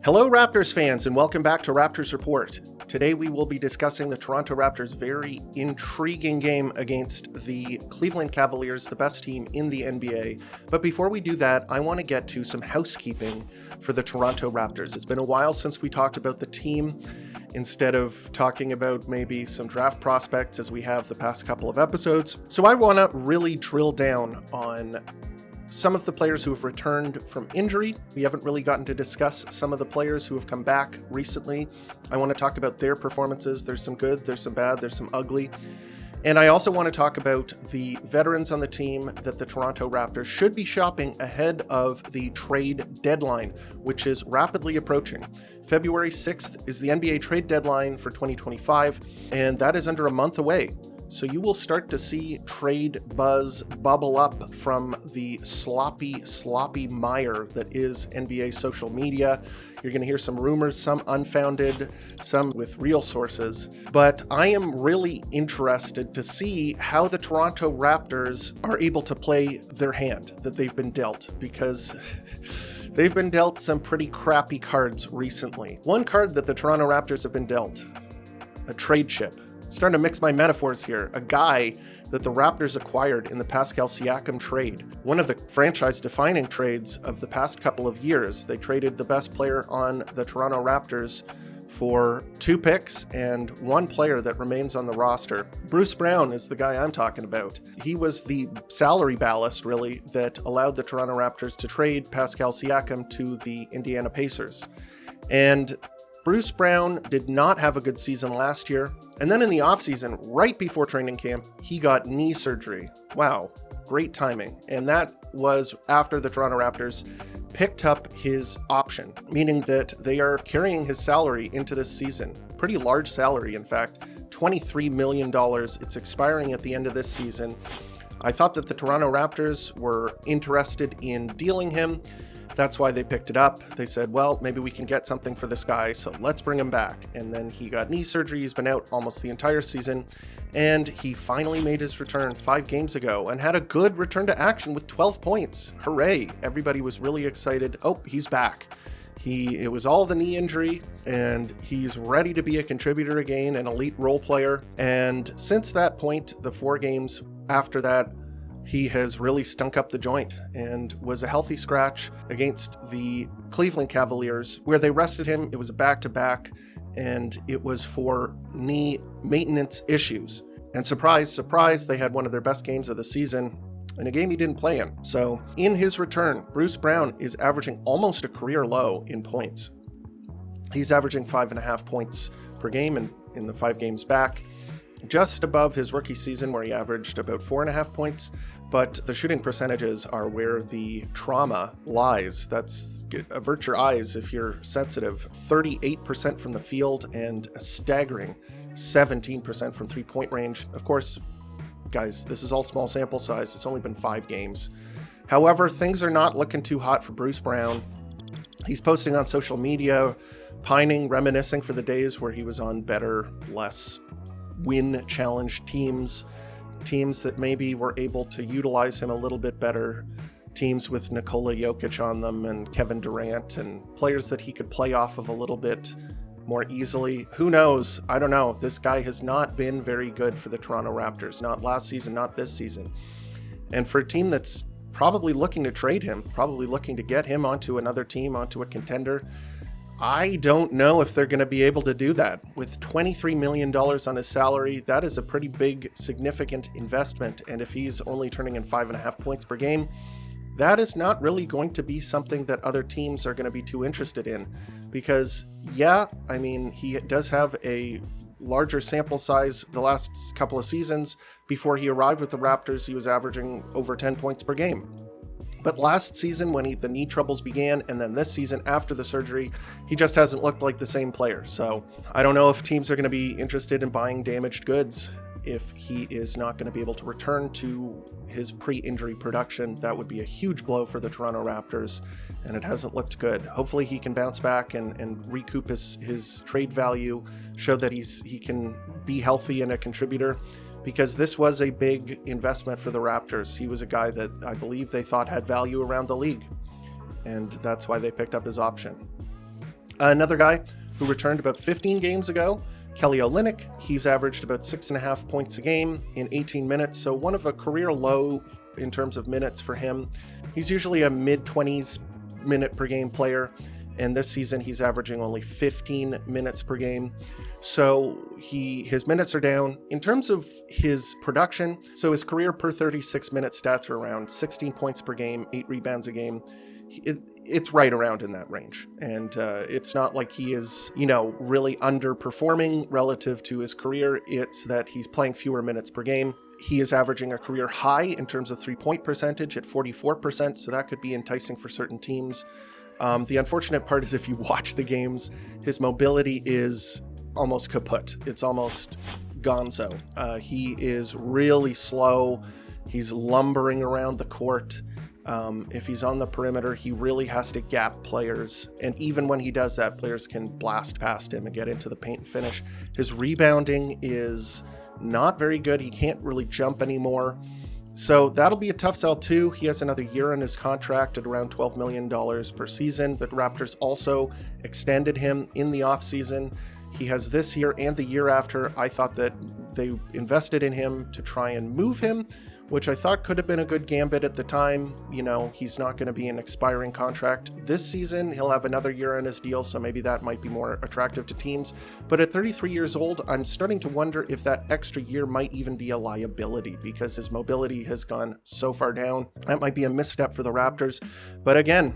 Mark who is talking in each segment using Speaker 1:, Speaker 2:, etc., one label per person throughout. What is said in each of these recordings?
Speaker 1: Hello Raptors fans, and welcome back to Raptors Report. Today we will be discussing the Toronto Raptors' very intriguing game against the Cleveland Cavaliers, the best team in the NBA. But before we do that, I want to get to some housekeeping for the Toronto Raptors. It's been a while since we talked about the team, instead of talking about maybe some draft prospects as we have the past couple of episodes. So I want to really drill down on some of the players who have returned from injury. We haven't really gotten to discuss some of the players who have come back recently. I want to talk about their performances. There's some good, there's some bad, there's some ugly. And I also want to talk about the veterans on the team that the Toronto Raptors should be shopping ahead of the trade deadline, which is rapidly approaching. February 6th is the NBA trade deadline for 2025, and that is under a month away. So you will start to see trade buzz bubble up from the sloppy mire that is NBA social media. You're going to hear some rumors, some unfounded, some with real sources. But I am really interested to see how the Toronto Raptors are able to play their hand that they've been dealt, because they've been dealt some pretty crappy cards recently. One card that the Toronto Raptors have been dealt, a trade chip. Starting to mix my metaphors here. A guy that the Raptors acquired in the Pascal Siakam trade. One of the franchise-defining trades of the past couple of years. They traded the best player on the Toronto Raptors for 2 picks and 1 player that remains on the roster. Bruce Brown is the guy I'm talking about. He was the salary ballast, really, that allowed the Toronto Raptors to trade Pascal Siakam to the Indiana Pacers. And Bruce Brown did not have a good season last year, and then in the offseason, right before training camp, he got knee surgery. Wow, great timing. And that was after the Toronto Raptors picked up his option, meaning that they are carrying his salary into this season. Pretty large salary, in fact, $23 million. It's expiring at the end of this season. I thought that the Toronto Raptors were interested in dealing him. That's why they picked it up. They said, well, maybe we can get something for this guy, so let's bring him back. And then he got knee surgery. He's been out almost the entire season. And he finally made his return 5 games ago and had a good return to action with 12 points. Hooray. Everybody was really excited. Oh, he's back. It was all the knee injury, and he's ready to be a contributor again, an elite role player. And since that point, the 4 games after that, he has really stunk up the joint and was a healthy scratch against the Cleveland Cavaliers, where they rested him. It was a back-to-back, and it was for knee maintenance issues. And surprise, surprise, they had one of their best games of the season in a game he didn't play in. So in his return, Bruce Brown is averaging almost a career low in points. He's averaging 5.5 points per game in the 5 games back, just above his rookie season where he averaged about 4.5 points, but the shooting percentages are where the trauma lies. That's, avert your eyes if you're sensitive. 38% from the field and a staggering 17% from 3-point range. Of course, guys, this is all small sample size. It's only been 5 games. However, things are not looking too hot for Bruce Brown. He's posting on social media, pining, reminiscing for the days where he was on better, less win-challenged teams that maybe were able to utilize him a little bit better, teams with Nikola Jokic on them and Kevin Durant, and players that he could play off of a little bit more easily. Who knows? I don't know. This guy has not been very good for the Toronto Raptors. Not last season, not this season. And for a team that's probably looking to trade him, probably looking to get him onto another team, onto a contender, I don't know if they're going to be able to do that. With $23 million on his salary, that is a pretty big, significant investment. And if he's only turning in 5.5 points per game, that is not really going to be something that other teams are going to be too interested in. Because, yeah, I mean, he does have a larger sample size the last couple of seasons. Before he arrived with the Raptors, he was averaging over 10 points per game. But last season, when the knee troubles began, and then this season after the surgery, he just hasn't looked like the same player. So I don't know if teams are going to be interested in buying damaged goods if he is not going to be able to return to his pre-injury production. That would be a huge blow for the Toronto Raptors, and it hasn't looked good. Hopefully he can bounce back and recoup his trade value, show that he can be healthy and a contributor, because this was a big investment for the Raptors. He was a guy that I believe they thought had value around the league, and that's why they picked up his option. Another guy who returned about 15 games ago, Kelly Olynyk. He's averaged about 6.5 points a game in 18 minutes, so one of a career low in terms of minutes for him. He's usually a mid-20s minute per game player, and this season he's averaging only 15 minutes per game. So his minutes are down. In terms of his production, so his career per 36 minute stats are around 16 points per game, 8 rebounds a game. It's right around in that range. And it's not like he is, really underperforming relative to his career. It's that he's playing fewer minutes per game. He is averaging a career high in terms of 3-point percentage at 44%, so that could be enticing for certain teams. The unfortunate part is if you watch the games, his mobility is almost kaput. It's almost gonzo. He is really slow. He's lumbering around the court. If he's on the perimeter, he really has to gap players. And even when he does that, players can blast past him and get into the paint and finish. His rebounding is not very good. He can't really jump anymore. So that'll be a tough sell too. He has another year on his contract at around $12 million per season. The Raptors also extended him in the offseason. He has this year and the year after. I thought that they invested in him to try and move him, which I thought could have been a good gambit at the time. He's not going to be an expiring contract this season. He'll have another year on his deal, so maybe that might be more attractive to teams. But at 33 years old, I'm starting to wonder if that extra year might even be a liability because his mobility has gone so far down. That might be a misstep for the Raptors. But again,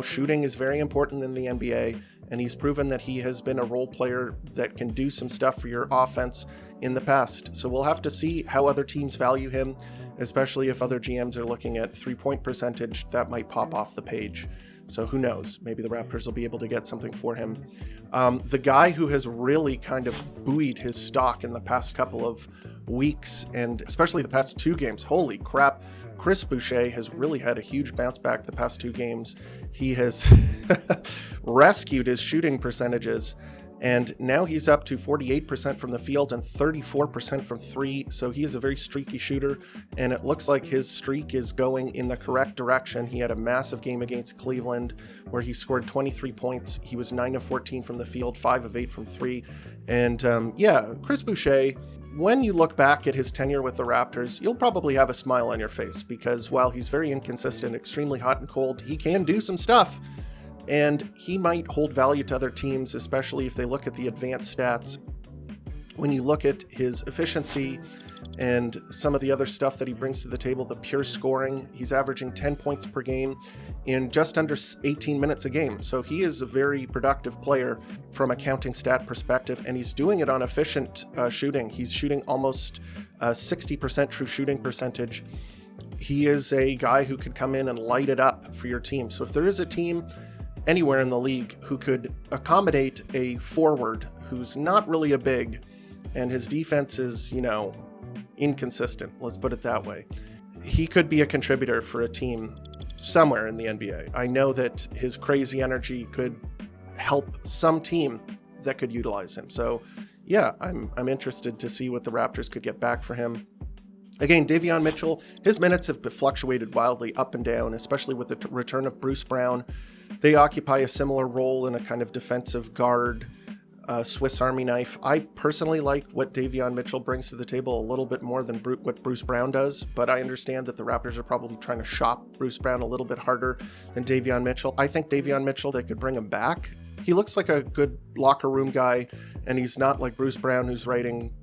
Speaker 1: shooting is very important in the NBA. And he's proven that he has been a role player that can do some stuff for your offense in the past. So we'll have to see how other teams value him, especially if other GMs are looking at 3-point percentage. That might pop off the page. So who knows? Maybe the Raptors will be able to get something for him. The guy who has really kind of buoyed his stock in the past couple of weeks, and especially the past 2 games, holy crap, Chris Boucher has really had a huge bounce back the past 2 games. He has rescued his shooting percentages, and now he's up to 48% from the field and 34% from 3. So he is a very streaky shooter, and it looks like his streak is going in the correct direction. He had a massive game against Cleveland where he scored 23 points. He was 9 of 14 from the field, 5 of 8 from 3. And Chris Boucher, when you look back at his tenure with the Raptors, you'll probably have a smile on your face because while he's very inconsistent, extremely hot and cold, he can do some stuff. And he might hold value to other teams, especially if they look at the advanced stats. When you look at his efficiency and some of the other stuff that he brings to the table, the pure scoring, he's averaging 10 points per game in just under 18 minutes a game. So he is a very productive player from a counting stat perspective, and he's doing it on efficient shooting. He's shooting almost 60% true shooting percentage. He is a guy who could come in and light it up for your team. So if there is a team anywhere in the league who could accommodate a forward who's not really a big, and his defense is, inconsistent, let's put it that way, he could be a contributor for a team somewhere in the NBA. I know that his crazy energy could help some team that could utilize him. So yeah, I'm interested to see what the Raptors could get back for him. Again, Davion Mitchell, his minutes have fluctuated wildly up and down, especially with the return of Bruce Brown. They occupy a similar role in a kind of defensive guard, Swiss Army knife. I personally like what Davion Mitchell brings to the table a little bit more than what Bruce Brown does, but I understand that the Raptors are probably trying to shop Bruce Brown a little bit harder than Davion Mitchell. I think Davion Mitchell, they could bring him back. He looks like a good locker room guy, and he's not like Bruce Brown who's writing,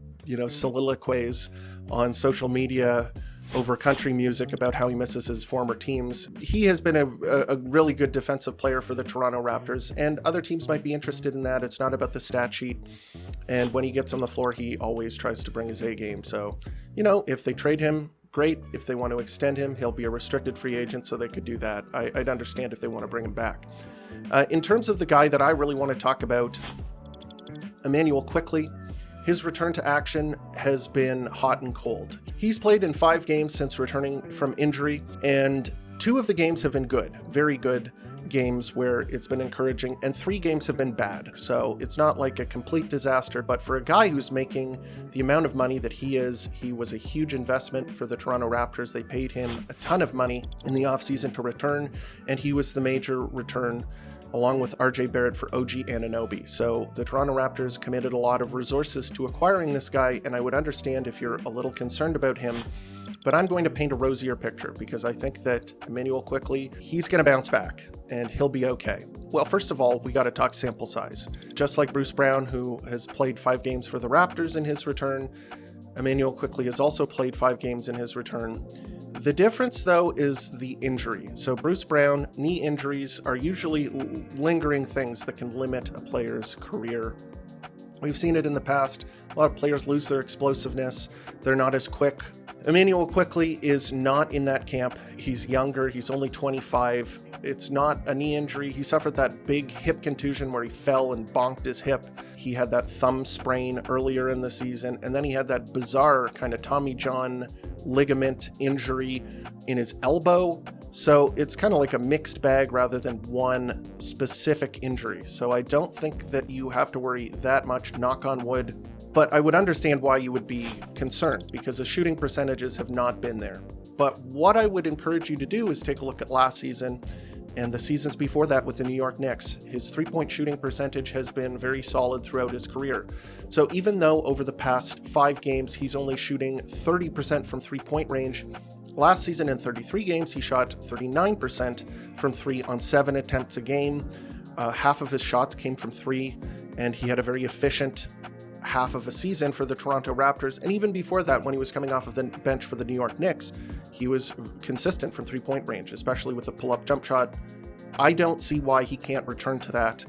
Speaker 1: soliloquies on social media over country music about how he misses his former teams. He has been a really good defensive player for the Toronto Raptors, and other teams might be interested in that. It's not about the stat sheet. And when he gets on the floor, he always tries to bring his A game. So, if they trade him, great. If they want to extend him, he'll be a restricted free agent, so they could do that. I'd understand if they want to bring him back. In terms of the guy that I really want to talk about, Emmanuel Quickley, his return to action has been hot and cold. He's played in 5 games since returning from injury, and 2 of the games have been good, very good games where it's been encouraging, and 3 games have been bad. So it's not like a complete disaster, but for a guy who's making the amount of money that he was a huge investment for the Toronto Raptors. They paid him a ton of money in the offseason to return, and he was the major return along with RJ Barrett for OG Anunoby. So the Toronto Raptors committed a lot of resources to acquiring this guy, and I would understand if you're a little concerned about him, but I'm going to paint a rosier picture because I think that Immanuel Quickley, he's going to bounce back and he'll be okay. Well, first of all, we got to talk sample size. Just like Bruce Brown, who has played 5 games for the Raptors in his return, Immanuel Quickley has also played 5 games in his return. The difference, though, is the injury. So Bruce Brown, knee injuries are usually lingering things that can limit a player's career. We've seen it in the past. A lot of players lose their explosiveness. They're not as quick. Immanuel Quickley is not in that camp. He's younger. He's only 25. It's not a knee injury. He suffered that big hip contusion where he fell and bonked his hip. He had that thumb sprain earlier in the season, and then he had that bizarre kind of Tommy John ligament injury in his elbow. So it's kind of like a mixed bag rather than one specific injury. So I don't think that you have to worry that much, knock on wood. But I would understand why you would be concerned because the shooting percentages have not been there. But what I would encourage you to do is take a look at last season and the seasons before that with the New York Knicks. His three-point shooting percentage has been very solid throughout his career. So even though over the past 5 games he's only shooting 30% from three-point range, last season in 33 games he shot 39% from 3 on 7 attempts a game. Half of his shots came from 3, and he had a very efficient half of a season for the Toronto Raptors. And even before that, when he was coming off of the bench for the New York Knicks, he was consistent from three-point range, especially with the pull-up jump shot. I don't see why he can't return to that.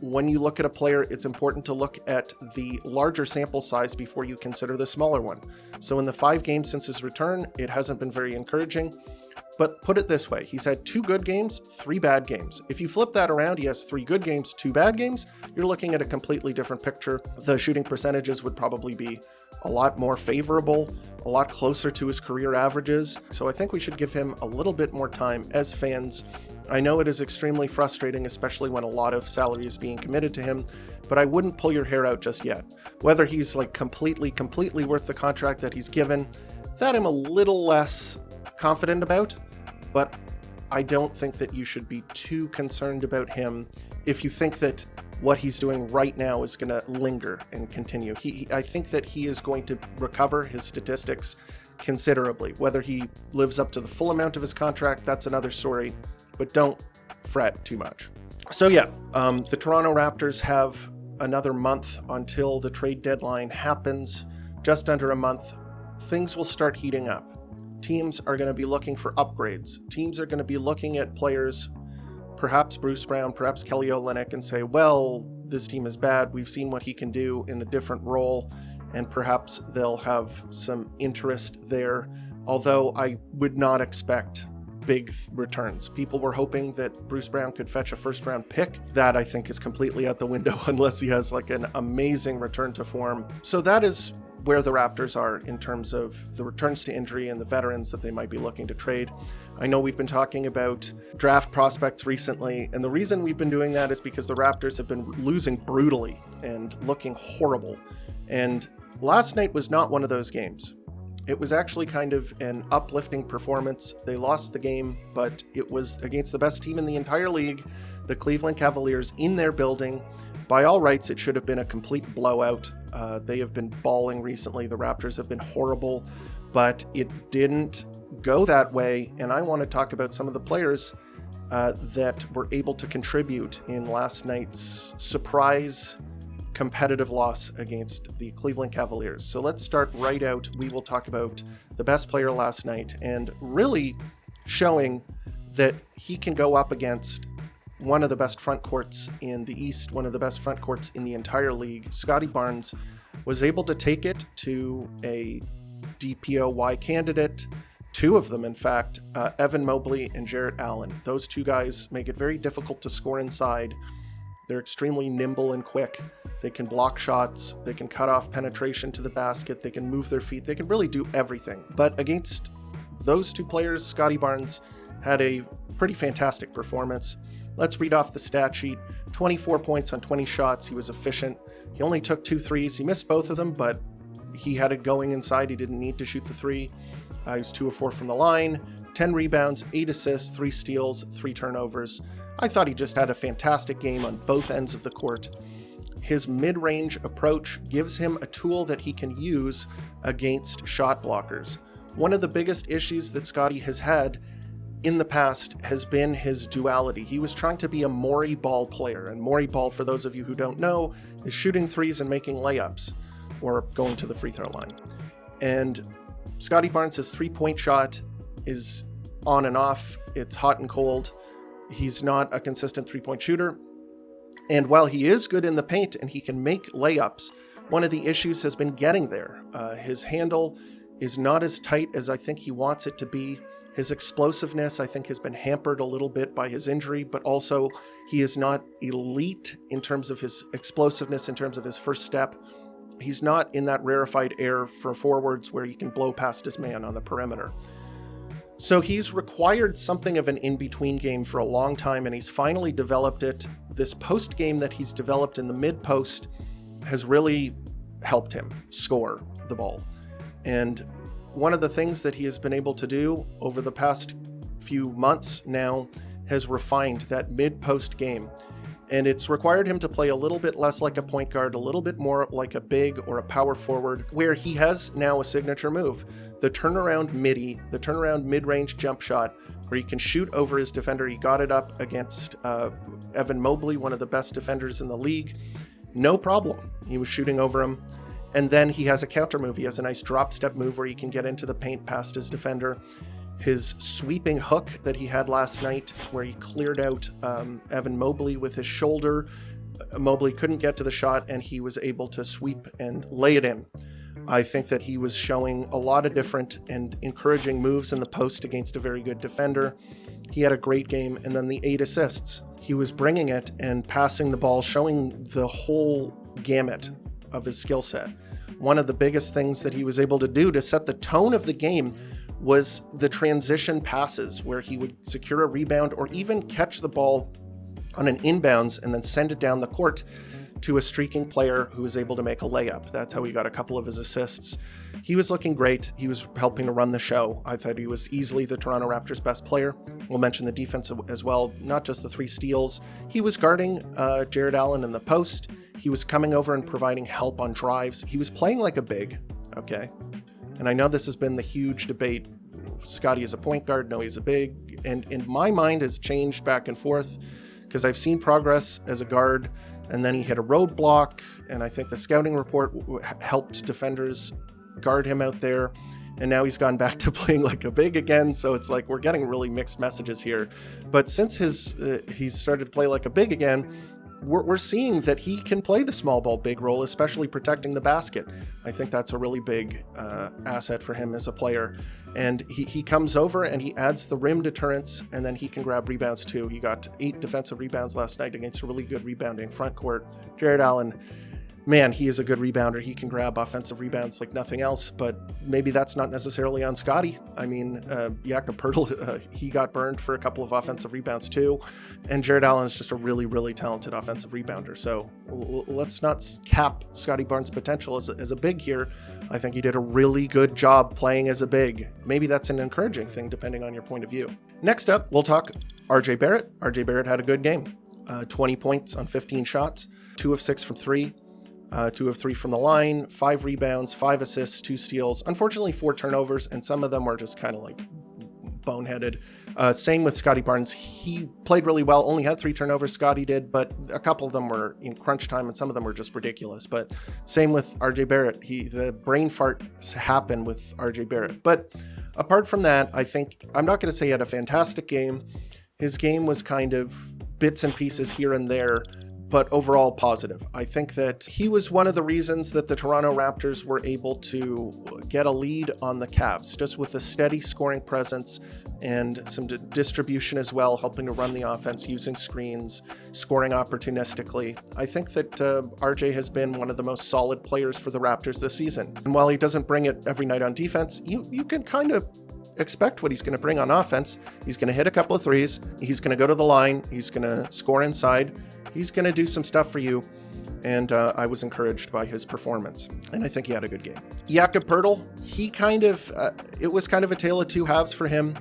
Speaker 1: When you look at a player, it's important to look at the larger sample size before you consider the smaller one. So in the 5 games since his return, it hasn't been very encouraging. But put it this way, he's had 2 good games, 3 bad games. If you flip that around, he has 3 good games, 2 bad games, you're looking at a completely different picture. The shooting percentages would probably be a lot more favorable, a lot closer to his career averages. So I think we should give him a little bit more time as fans. I know it is extremely frustrating, especially when a lot of salary is being committed to him, but I wouldn't pull your hair out just yet. Whether he's like completely worth the contract that he's given, that I'm a little less confident about, but I don't think that you should be too concerned about him if you think that what he's doing right now is going to linger and continue. I think that he is going to recover his statistics considerably. Whether he lives up to the full amount of his contract, that's another story, but don't fret too much. So yeah, the Toronto Raptors have another month until the trade deadline happens, just under a month. Things will start heating up. Teams are going to be looking for upgrades. Teams are going to be looking at players, perhaps Bruce Brown, perhaps Kelly Olynyk, and say, well, this team is bad. We've seen what he can do in a different role, and perhaps they'll have some interest there, although I would not expect big returns. People were hoping that Bruce Brown could fetch a first-round pick. That, I think, is completely out the window unless he has like an amazing return to form. So that is where the Raptors are in terms of the returns to injury and the veterans that they might be looking to trade. I know we've been talking about draft prospects recently, and the reason we've been doing that is because the Raptors have been losing brutally and looking horrible. And last night was not one of those games. It was actually kind of an uplifting performance. They lost the game, but it was against the best team in the entire league, the Cleveland Cavaliers, in their building. By all rights, it should have been a complete blowout. They have been balling recently. The Raptors have been horrible, but it didn't go that way. And I want to talk about some of the players that were able to contribute in last night's surprise competitive loss against the Cleveland Cavaliers. So let's start right out. We will talk about the best player last night and really showing that he can go up against one of the best front courts in the East, one of the best front courts in the entire league. Scottie Barnes was able to take it to a DPOY candidate, 2 of them, in fact, Evan Mobley and Jarrett Allen. Those 2 guys make it very difficult to score inside. They're extremely nimble and quick. They can block shots. They can cut off penetration to the basket. They can move their feet. They can really do everything. But against those 2 players, Scottie Barnes had a pretty fantastic performance. Let's read off the stat sheet. 24 points on 20 shots. He was efficient. He only took 2 threes. He missed both of them, but he had it going inside. He didn't need to shoot the 3. He was 2 of 4 from the line. 10 rebounds, 8 assists, 3 steals, 3 turnovers. I thought he just had a fantastic game on both ends of the court. His mid-range approach gives him a tool that he can use against shot blockers. One of the biggest issues that Scottie has had in the past has been his duality. He was trying to be a Morey ball player, and Morey ball, for those of you who don't know, is shooting threes and making layups, or going to the free throw line. And Scottie Barnes' three-point shot is on and off. It's hot and cold. He's not a consistent three-point shooter. And while he is good in the paint and he can make layups, one of the issues has been getting there. His handle is not as tight as I think he wants it to be. His explosiveness, I think, has been hampered a little bit by his injury, but also he is not elite in terms of his explosiveness, in terms of his first step. He's not in that rarefied air for forwards where he can blow past his man on the perimeter. So he's required something of an in-between game for a long time, and he's finally developed it. This post game that he's developed in the mid-post has really helped him score the ball. And one of the things that he has been able to do over the past few months now has refined that mid-post game. And it's required him to play a little bit less like a point guard, a little bit more like a big or a power forward, where he has now a signature move. The turnaround midi, the turnaround mid-range jump shot, where he can shoot over his defender. He got it up against Evan Mobley, one of the best defenders in the league. No problem. He was shooting over him. And then he has a counter move. He has a nice drop step move where he can get into the paint past his defender. His sweeping hook that he had last night, where he cleared out Evan Mobley with his shoulder. Mobley couldn't get to the shot, and he was able to sweep and lay it in. I think that he was showing a lot of different and encouraging moves in the post against a very good defender. He had a great game, and then the 8 assists. He was bringing it and passing the ball, showing the whole gamut of his skill set. One of the biggest things that he was able to do to set the tone of the game was the transition passes, where he would secure a rebound or even catch the ball on an inbounds and then send it down the court to a streaking player who was able to make a layup. That's how he got a couple of his assists. He was looking great. He was helping to run the show. I thought he was easily the Toronto Raptors' best player. We'll mention the defense as well, not just the 3 steals. He was guarding Jared Allen in the post. He was coming over and providing help on drives. He was playing like a big, okay? And I know this has been the huge debate. Scottie is a point guard, no, he's a big. And in my mind has changed back and forth, because I've seen progress as a guard, and then he hit a roadblock, and I think the scouting report helped defenders guard him out there, and now he's gone back to playing like a big again, so it's like we're getting really mixed messages here. But since he's started to play like a big again, we're seeing that he can play the small ball big role, especially protecting the basket. I think that's a really big asset for him as a player. And he comes over and he adds the rim deterrence, and then he can grab rebounds too. He got 8 defensive rebounds last night against a really good rebounding front court. Jared Allen, man, he is a good rebounder. He can grab offensive rebounds like nothing else, but maybe that's not necessarily on Scottie. I mean, Jakob Poeltl, he got burned for a couple of offensive rebounds too. And Jared Allen is just a really, really talented offensive rebounder. So let's not cap Scottie Barnes' potential as a big here. I think he did a really good job playing as a big. Maybe that's an encouraging thing, depending on your point of view. Next up, we'll talk RJ Barrett. RJ Barrett had a good game. 20 points on 15 shots, 2 of 6 from 3. 2 of 3 from the line, 5 rebounds, 5 assists, 2 steals. Unfortunately, 4 turnovers, and some of them were just kind of like boneheaded. Same with Scottie Barnes. He played really well, only had 3 turnovers, Scottie did, but a couple of them were in crunch time, and some of them were just ridiculous. But same with RJ Barrett. The brain farts happen with RJ Barrett. But apart from that, I think, I'm not going to say he had a fantastic game. His game was kind of bits and pieces here and there, but overall positive. I think that he was one of the reasons that the Toronto Raptors were able to get a lead on the Cavs, just with a steady scoring presence and some distribution as well, helping to run the offense using screens, scoring opportunistically. I think that RJ has been one of the most solid players for the Raptors this season. And while he doesn't bring it every night on defense, you can kind of expect what he's going to bring on offense. He's going to hit a couple of threes. He's going to go to the line. He's going to score inside. He's going to do some stuff for you, and I was encouraged by his performance, and I think he had a good game. Jakob Poeltl, he kind of, it was kind of a tale of two halves for him.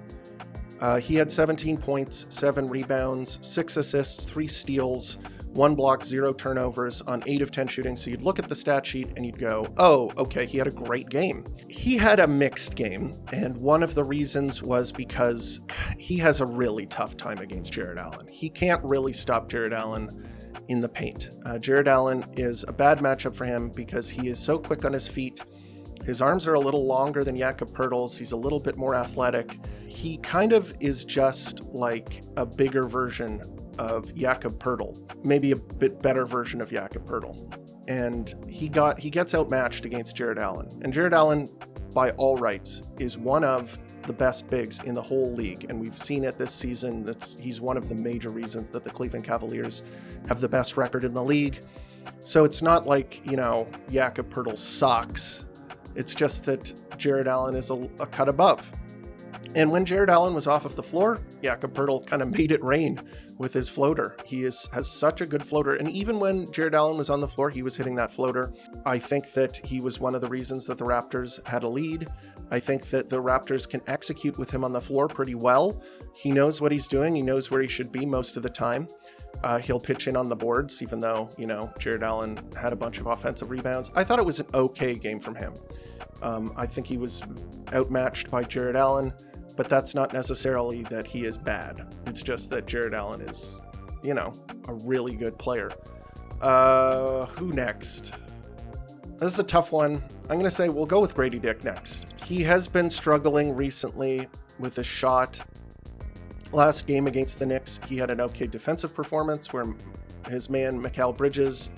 Speaker 1: He had 17 points, 7 rebounds, 6 assists, 3 steals, 1 block, 0 turnovers on 8 of 10 shooting. So you'd look at the stat sheet and you'd go, oh, okay, he had a great game. He had a mixed game, and one of the reasons was because he has a really tough time against Jared Allen. He can't really stop Jared Allen in the paint. Jared Allen is a bad matchup for him because he is so quick on his feet. His arms are a little longer than Jakob Poeltl's. He's a little bit more athletic. He kind of is just like a bigger version of Jakob Poeltl, maybe a bit better version of Jakob Poeltl. And he gets outmatched against Jared Allen. And Jared Allen, by all rights, is one of the best bigs in the whole league. And we've seen it this season. He's one of the major reasons that the Cleveland Cavaliers have the best record in the league. So it's not like, Jakob Poeltl sucks. It's just that Jared Allen is a cut above. And when Jared Allen was off of the floor, Jakob Poeltl kind of made it rain with his floater. He has such a good floater. And even when Jared Allen was on the floor, he was hitting that floater. I think that he was one of the reasons that the Raptors had a lead. I think that the Raptors can execute with him on the floor pretty well. He knows what he's doing. He knows where he should be most of the time. He'll pitch in on the boards, even though, Jared Allen had a bunch of offensive rebounds. I thought it was an okay game from him. I think he was outmatched by Jared Allen, but that's not necessarily that he is bad. It's just that Jared Allen is, a really good player. Who next? This is a tough one. I'm going to say we'll go with Grady Dick next. He has been struggling recently with his shot. Last game against the Knicks, he had an okay defensive performance where his man, Mikal Bridges,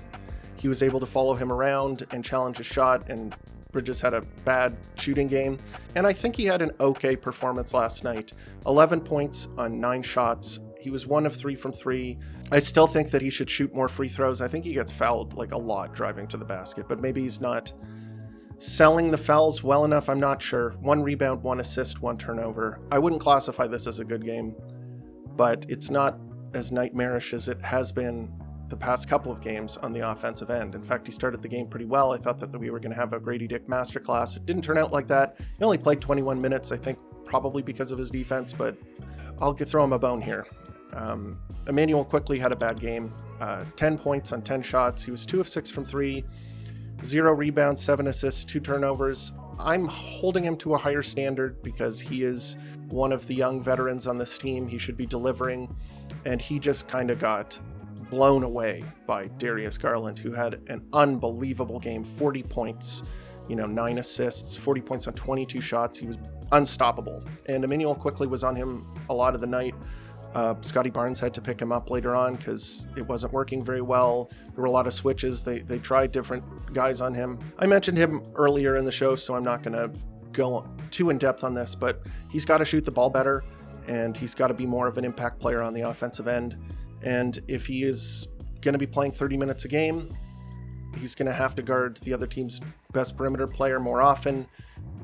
Speaker 1: he was able to follow him around and challenge a shot, and Bridges had a bad shooting game. And I think he had an okay performance last night. 11 points on 9 shots. He was 1 of 3 from 3. I still think that he should shoot more free throws. I think he gets fouled a lot driving to the basket, but maybe he's not selling the fouls well enough. I'm not sure. 1 rebound, 1 assist, 1 turnover. I wouldn't classify this as a good game, but it's not as nightmarish as it has been the past couple of games on the offensive end. In fact, he started the game pretty well. I thought that we were going to have a Grady Dick masterclass. It didn't turn out like that. He only played 21 minutes, I think, probably because of his defense, but I'll throw him a bone here. Emmanuel Quickley had a bad game. 10 points on 10 shots. He was 2 of 6 from 3. 0 rebounds, 7 assists, 2 turnovers. I'm holding him to a higher standard because he is one of the young veterans on this team. He should be delivering, and he just kind of got blown away by Darius Garland, who had an unbelievable game. 40 points, 9 assists, 40 points on 22 shots. He was unstoppable, and Emmanuel Quickley was on him a lot of the night. Scotty Barnes had to pick him up later on because it wasn't working very well. There were a lot of switches. They tried different guys on him. I mentioned him earlier in the show, so I'm not going to go too in depth on this, but he's got to shoot the ball better, and he's got to be more of an impact player on the offensive end. And if he is going to be playing 30 minutes a game, he's going to have to guard the other team's best perimeter player more often,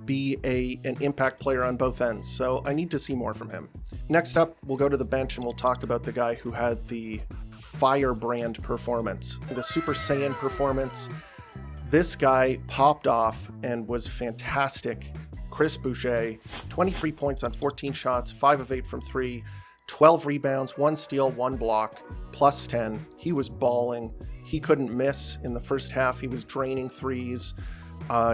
Speaker 1: be an impact player on both ends. So I need to see more from him. Next up, we'll go to the bench and we'll talk about the guy who had the firebrand performance, the Super Saiyan performance. This guy popped off and was fantastic. Chris Boucher, 23 points on 14 shots, 5 of 8 from 3, 12 rebounds, 1 steal, 1 block, plus 10. He was balling. He couldn't miss in the first half. He was draining threes.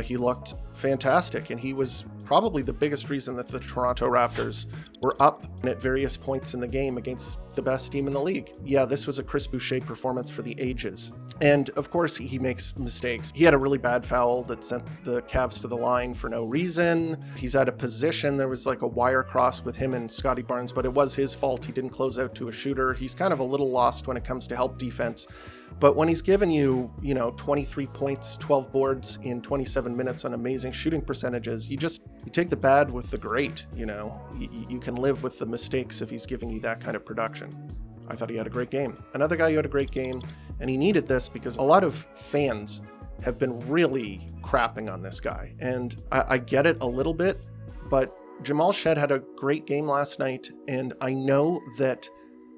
Speaker 1: He looked fantastic, and he was probably the biggest reason that the Toronto Raptors were up at various points in the game against the best team in the league. Yeah, this was a Chris Boucher performance for the ages. And of course, he makes mistakes. He had a really bad foul that sent the Cavs to the line for no reason. He's out of position. There was a wire cross with him and Scotty Barnes, but it was his fault. He didn't close out to a shooter. He's kind of a little lost when it comes to help defense. But when he's given you, 23 points, 12 boards in 27 minutes on amazing shooting percentages, you take the bad with the great, You can live with the mistakes if he's giving you that kind of production. I thought he had a great game. Another guy who had a great game, and he needed this because a lot of fans have been really crapping on this guy. And I get it a little bit, but Jamal Shead had a great game last night, and I know that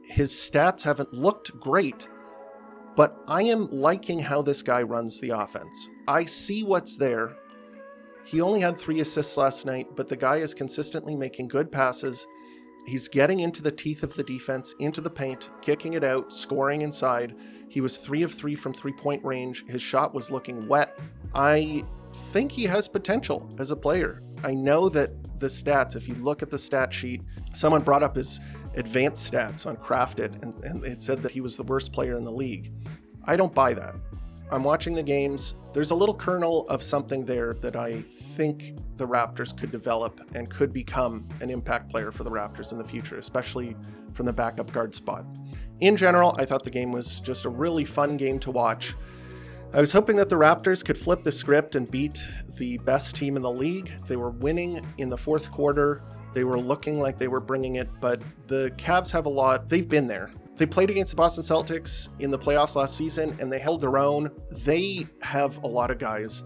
Speaker 1: his stats haven't looked great, but I am liking how this guy runs the offense. I see what's there. He only had 3 assists last night, but the guy is consistently making good passes. He's getting into the teeth of the defense, into the paint, kicking it out, scoring inside. He was 3 of 3 from three-point range. His shot was looking wet. I think he has potential as a player. I know that the stats, if you look at the stat sheet, someone brought up his advanced stats on Crafted, and it said that he was the worst player in the league. I don't buy that. I'm watching the games. There's a little kernel of something there that I think the Raptors could develop and could become an impact player for the Raptors in the future, especially from the backup guard spot. In general, I thought the game was just a really fun game to watch. I was hoping that the Raptors could flip the script and beat the best team in the league. They were winning in the fourth quarter. They were looking like they were bringing it, but the Cavs have a lot. They've been there. They played against the Boston Celtics in the playoffs last season, and they held their own. They have a lot of guys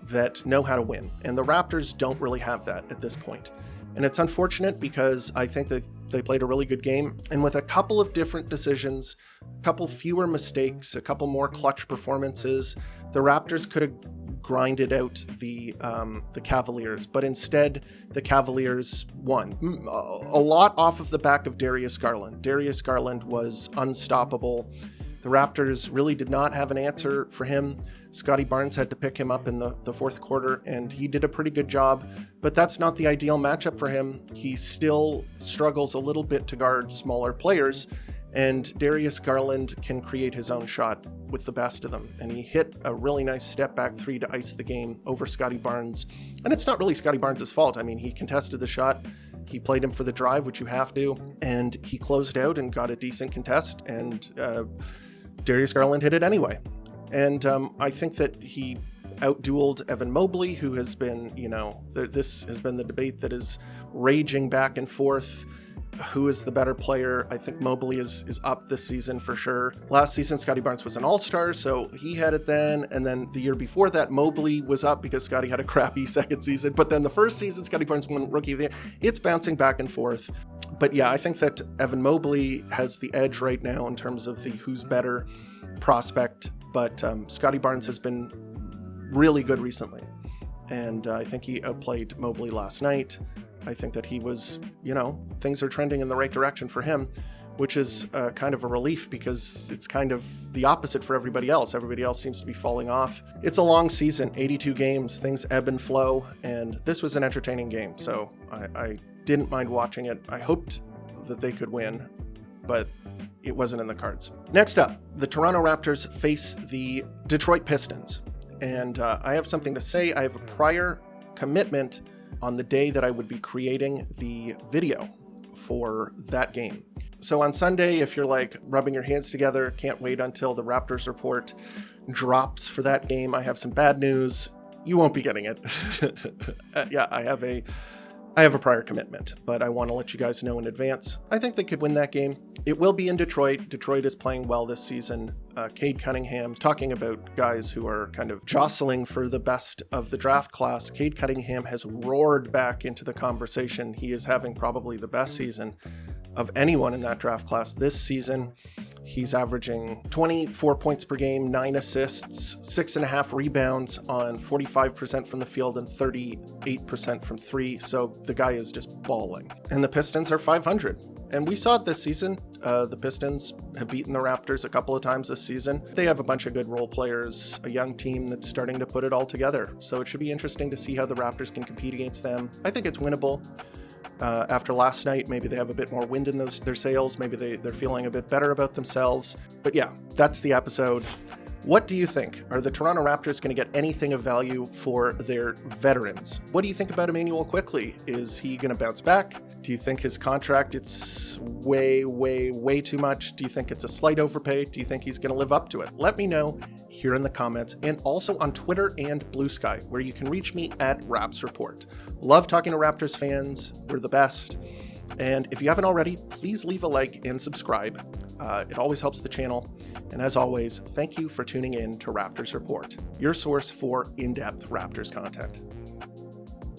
Speaker 1: that know how to win, and the Raptors don't really have that at this point. And it's unfortunate because I think that they played a really good game, and with a couple of different decisions, a couple fewer mistakes, a couple more clutch performances, the Raptors could have grinded out the Cavaliers, but instead the Cavaliers won. A lot off of the back of Darius Garland. Darius Garland was unstoppable. The Raptors really did not have an answer for him. Scotty Barnes had to pick him up in the fourth quarter, and he did a pretty good job, but that's not the ideal matchup for him. He still struggles a little bit to guard smaller players, and Darius Garland can create his own shot with the best of them. And he hit a really nice step back three to ice the game over Scotty Barnes. And it's not really Scotty Barnes' fault. I mean, he contested the shot. He played him for the drive, which you have to, and he closed out and got a decent contest, and Darius Garland hit it anyway. And I think that he outdueled Evan Mobley, who has been, this has been the debate that is raging back and forth. Who is the better player? I think Mobley is up this season for sure. Last season, Scotty Barnes was an all-star, so he had it then. And then the year before that, Mobley was up because Scotty had a crappy second season. But then the first season, Scotty Barnes won Rookie of the Year. It's bouncing back and forth. But yeah, I think that Evan Mobley has the edge right now in terms of the who's better prospect. But Scotty Barnes has been really good recently. And I think he outplayed Mobley last night. I think that he was, things are trending in the right direction for him, which is kind of a relief because it's kind of the opposite for everybody else. Everybody else seems to be falling off. It's a long season, 82 games, things ebb and flow, and this was an entertaining game. So I didn't mind watching it. I hoped that they could win, but it wasn't in the cards. Next up, the Toronto Raptors face the Detroit Pistons. And I have something to say. I have a prior commitment on the day that I would be creating the video for that game. So on Sunday, if you're like rubbing your hands together, can't wait until the Raptors report drops for that game, I have some bad news. You won't be getting it. Yeah, I have a prior commitment, but I want to let you guys know in advance. I think they could win that game. It will be in Detroit. Detroit is playing well this season. Cade Cunningham, talking about guys who are kind of jostling for the best of the draft class. Cade Cunningham has roared back into the conversation. He is having probably the best season of anyone in that draft class this season. He's averaging 24 points per game, 9 assists, 6.5 rebounds on 45% from the field and 38% from three. So the guy is just balling. And the Pistons are 500. And we saw it this season. The Pistons have beaten the Raptors a couple of times this season. They have a bunch of good role players, a young team that's starting to put it all together. So it should be interesting to see how the Raptors can compete against them. I think it's winnable. After last night, maybe they have a bit more wind in their sails. Maybe they're feeling a bit better about themselves. But yeah, that's the episode. What do you think? Are the Toronto Raptors going to get anything of value for their veterans? What do you think about Immanuel Quickley? Is he going to bounce back? Do you think his contract, it's way, way, way too much? Do you think it's a slight overpay? Do you think he's going to live up to it? Let me know here in the comments, and also on Twitter and Blue Sky, where you can reach me at Raps Report. Love talking to Raptors fans. We're the best. And if you haven't already, please leave a like and subscribe. It always helps the channel. And as always, thank you for tuning in to Raptors Report, your source for in-depth Raptors content.